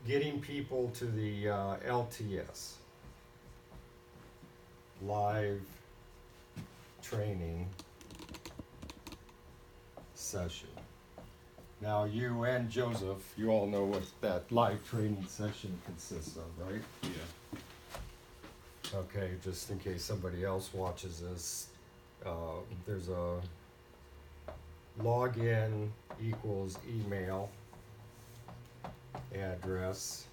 getting people to the LTS, live training session. Now, you and Joseph, you all know what that live training session consists of, right? Yeah. Okay, just in case somebody else watches this, there's a login equals email address,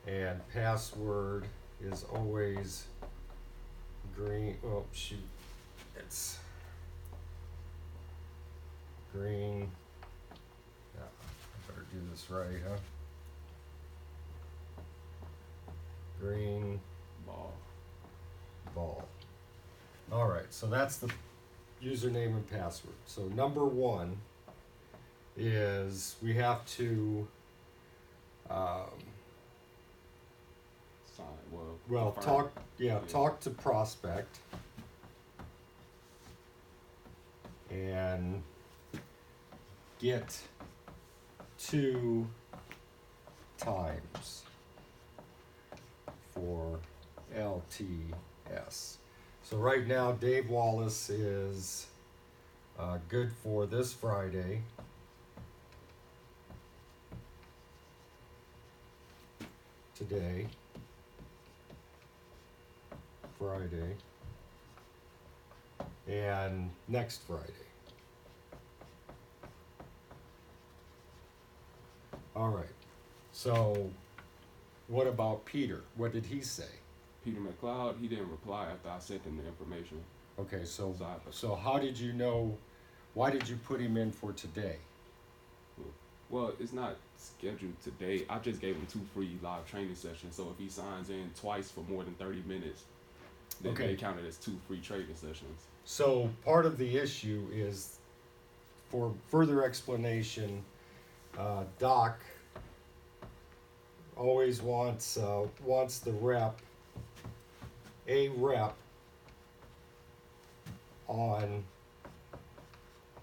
and password is always green. Oh, shoot. It's green. Yeah, I better do this right, huh? Green ball. All right, so that's the username and password. So number one is we have to Sign. well confirm. talk to prospect and get 2 times for LTS. So right now, Dave Wallace is good for this Friday. Today, Friday, and next Friday. All right. So, what about Peter? What did he say? Peter McLeod, he didn't reply after I sent him the information. Okay, so So how did you know? Why did you put him in for today? Well, it's not scheduled today. I just gave him 2 free live training sessions. So if he signs in twice for more than 30 minutes, then Okay. they count it as 2 free training sessions. So part of the issue is, for further explanation, Doc always wants the rep, a rep on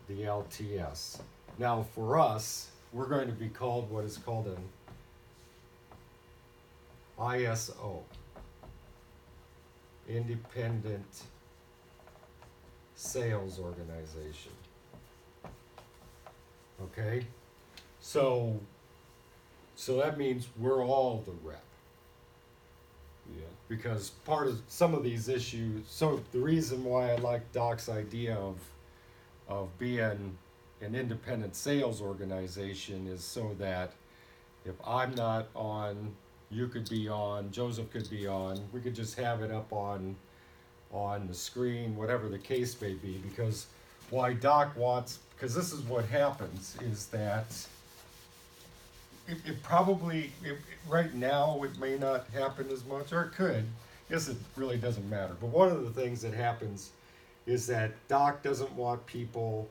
the LTS. Now for us, we're going to be called what is called an ISO, Independent Sales Organization. Okay? So that means we're all the rep. Yeah. Because part of some of these issues, so the reason why I like Doc's idea of being an independent sales organization is so that if I'm not on, you could be on, Joseph could be on, we could just have it up on the screen, whatever the case may be. Because why Doc wants, because this is what happens, is that it probably, right now it may not happen as much, or it could. I guess it really doesn't matter. But one of the things that happens is that Doc doesn't want people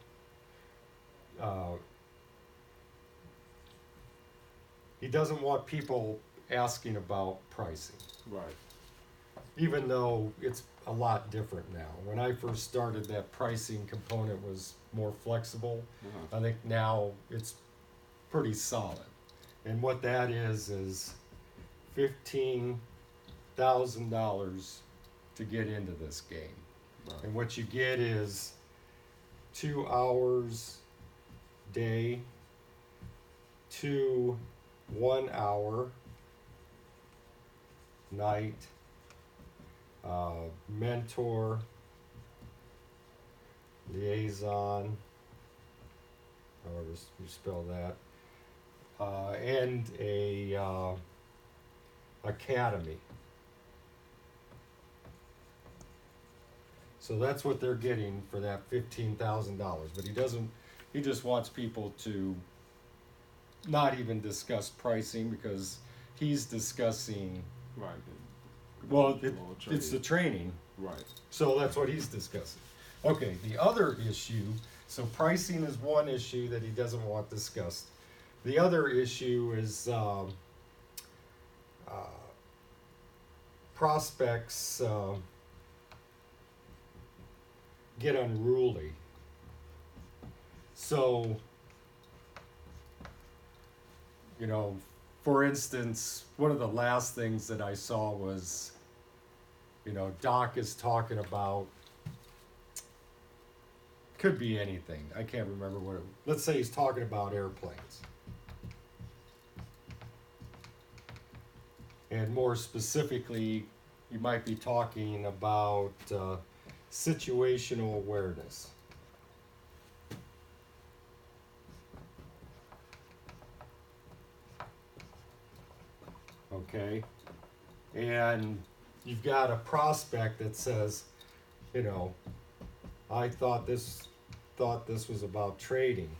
he doesn't want people asking about pricing, Right. even though it's a lot different now. When I first started, that pricing component was more flexible. Uh-huh. I think now it's pretty solid. And what that is $15,000 to get into this game. Right. And what you get is 2 hours day, 2 1 hour night, mentor, liaison, however you spell that, and a academy. So that's what they're getting for that $15,000. But he just wants people to not even discuss pricing, because he's discussing, Right. well, Little it's the training. training. Right. So that's what he's discussing. Okay, the other issue, so pricing is one issue that he doesn't want discussed. The other issue is prospects get unruly. So, for instance, one of the last things that I saw was, Doc is talking about, could be anything. I can't remember what let's say he's talking about airplanes. And more specifically, you might be talking about situational awareness. Okay? And you've got a prospect that says, I thought this was about trading.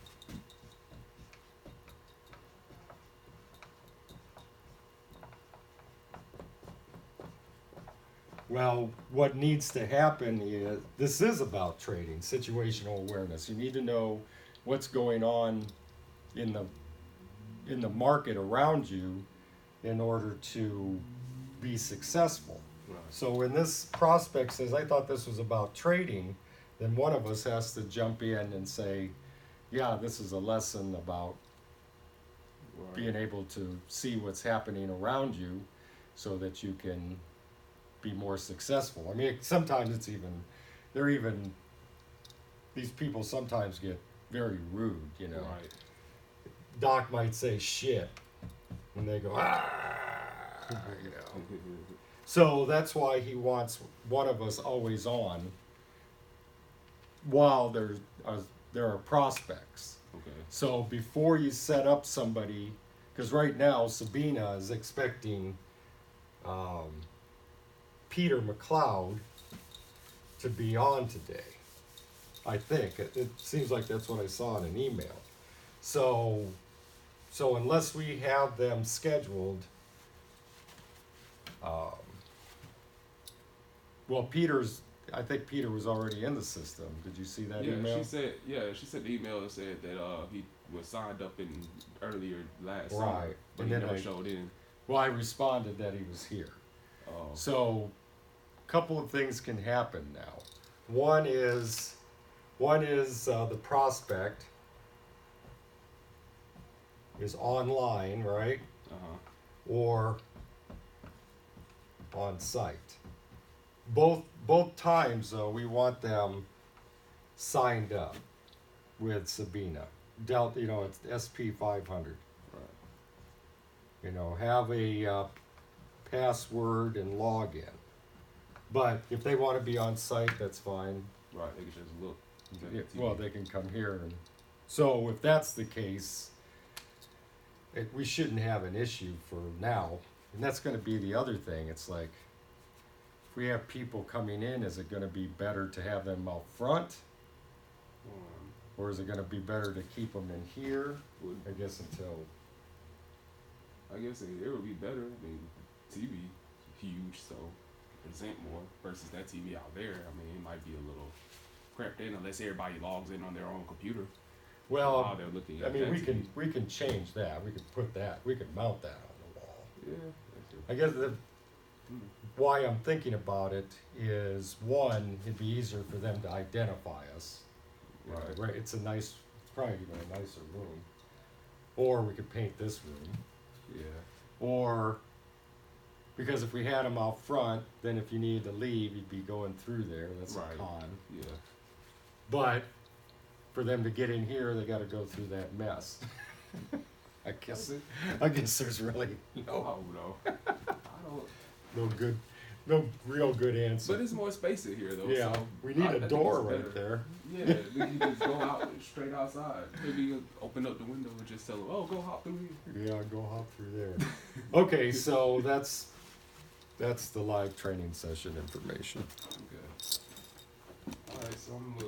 Well, what needs to happen is this is about trading, situational awareness. You need to know what's going on in the market around you in order to be successful. Right. So when this prospect says, I thought this was about trading, then one of us has to jump in and say, yeah, this is a lesson about Right. being able to see what's happening around you so that you can be more successful. I mean, sometimes these people sometimes get very rude, Right. Doc might say shit, and they go, So that's why he wants one of us always on while there are prospects. Okay. So before you set up somebody, because right now Sabina is expecting Peter McLeod to be on today. I think it seems like that's what I saw in an email. So unless we have them scheduled, I think Peter was already in the system. Did you see that email? She said the email said that he was signed up in earlier last summer, Right. but And he then never I- showed in. Well, I responded that he was here. Oh. So, a couple of things can happen now. One is the prospect is online, right, or on site. Both times, though, we want them signed up with Sabina. It's SP 500. Right. Have a password and login. But if they want to be on site, that's fine. Right. They can just look. Yeah, well, they can come here. And so if that's the case, we shouldn't have an issue for now. And that's going to be the other thing. It's like, if we have people coming in, is it going to be better to have them out front? Or is it going to be better to keep them in here? I guess until... I guess it would be better. I mean, TV huge, so present more versus that TV out there. I mean, it might be a little cramped in unless everybody logs in on their own computer. Well, while they're looking I at mean, that TV. we can change that. We could put that. We could mount that on the wall. Yeah. That's it. I guess why I'm thinking about it is, one, it'd be easier for them to identify us. Right. It's probably even a nicer room. Or we could paint this room. Yeah. Or, because if we had them out front, then if you needed to leave, you'd be going through there. That's Right. a con. Yeah. But for them to get in here, they got to go through that mess. I guess there's really Oh no. I don't. no real good answer. But it's more space in here though. Yeah, so we need I a think door it's right better. there. Yeah, then you just go out straight outside. Maybe you open up the window and just tell them, "Oh, go hop through here." Yeah, go hop through there. Okay, so that's the live training session information. Okay. All right, so I'm